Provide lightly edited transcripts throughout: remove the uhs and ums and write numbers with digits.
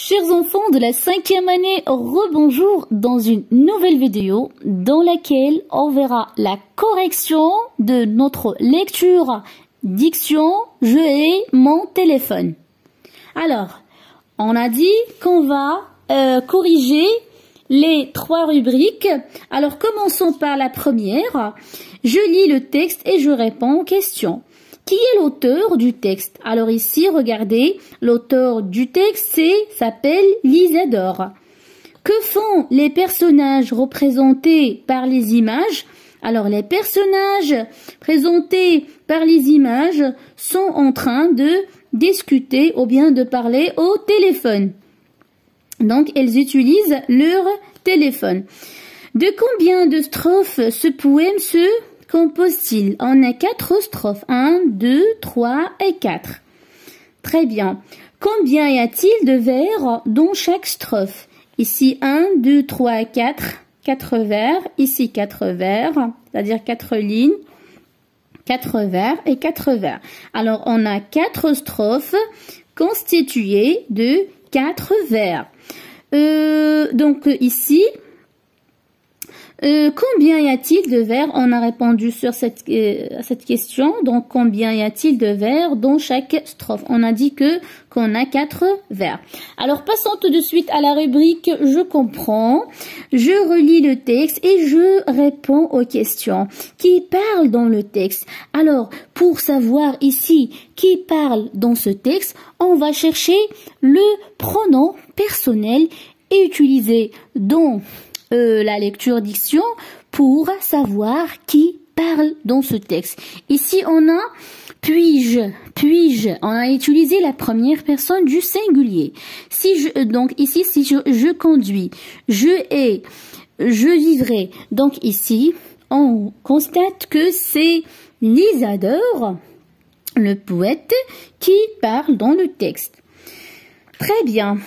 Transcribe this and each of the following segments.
Chers enfants de la 5e année, rebonjour dans une nouvelle vidéo dans laquelle on verra la correction de notre lecture diction « Je ai mon téléphone ». Alors, on a dit qu'on va corriger les 3 rubriques. Alors, commençons par la première. Je lis le texte et je réponds aux questions. Qui est l'auteur du texte? Alors ici, regardez, l'auteur du texte s'appelle Lysador. Que font les personnages représentés par les images? Alors les personnages présentés par les images sont en train de discuter ou bien de parler au téléphone. Donc, elles utilisent leur téléphone. De combien de strophes ce poème se compose-t-il? On a 4 strophes. 1, 2, 3 et 4. Très bien. Combien y a-t-il de vers dans chaque strophe? Ici, 1, 2, 3 et 4. 4 vers. Ici, 4 vers. C'est-à-dire 4 lignes. 4 vers et 4 vers. Alors, on a 4 strophes constituées de 4 vers. Donc, ici... combien y a-t-il de vers? On a répondu sur cette question. Donc, combien y a-t-il de vers dans chaque strophe? On a dit qu'on a 4 vers. Alors, passons tout de suite à la rubrique « Je comprends ». Je relis le texte et je réponds aux questions. Qui parle dans le texte? Alors, pour savoir ici qui parle dans ce texte, on va chercher le pronom personnel et utiliser dans la lecture diction pour savoir qui parle dans ce texte. Ici, on a puis-je. On a utilisé la première personne du singulier. Donc ici, si je conduis, je ai, je vivrai. Donc ici, on constate que c'est Lysador, le poète, qui parle dans le texte. Très bien.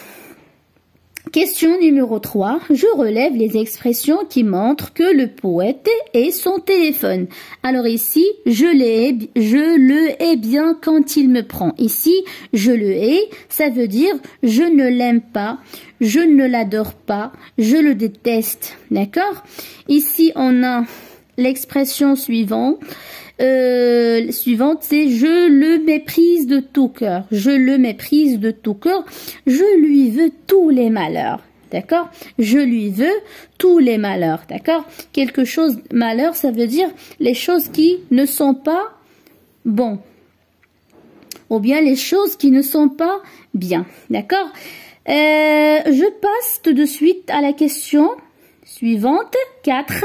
Question numéro 3. Je relève les expressions qui montrent que le poète est son téléphone. Alors ici, je le hais bien quand il me prend. Ici, je le hais, ça veut dire je ne l'aime pas, je ne l'adore pas, je le déteste. D'accord? Ici, on a l'expression suivante. C'est je le méprise de tout cœur. Je le méprise de tout cœur. Je lui veux tous les malheurs. D'accord? Je lui veux tous les malheurs. D'accord? Quelque chose, malheur, ça veut dire les choses qui ne sont pas bons. Ou bien les choses qui ne sont pas bien. D'accord? Je passe tout de suite à la question suivante. 4.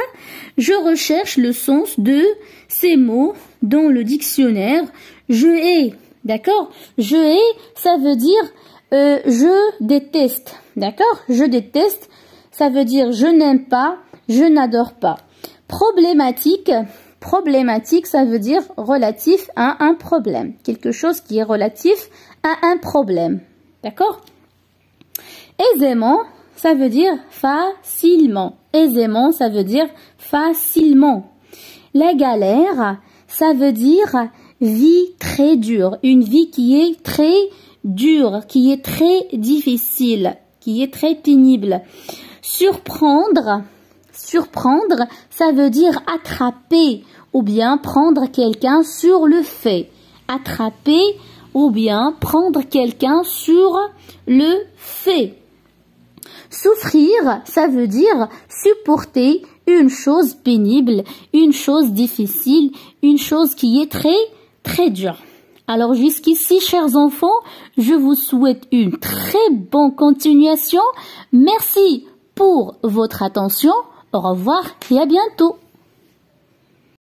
Je recherche le sens de ces mots dans le dictionnaire. Je hais. D'accord? Je hais, ça veut dire je déteste. D'accord? Je déteste, ça veut dire je n'aime pas, je n'adore pas. Problématique. Problématique, ça veut dire relatif à un problème. Quelque chose qui est relatif à un problème. D'accord? Aisément, ça veut dire facilement. Aisément, ça veut dire facilement. La galère, ça veut dire vie très dure. Une vie qui est très dure, qui est très difficile, qui est très pénible. Surprendre, ça veut dire attraper ou bien prendre quelqu'un sur le fait. Attraper ou bien prendre quelqu'un sur le fait. Souffrir, ça veut dire supporter une chose pénible, une chose difficile, une chose qui est très, très dure. Alors jusqu'ici, chers enfants, je vous souhaite une très bonne continuation. Merci pour votre attention. Au revoir et à bientôt.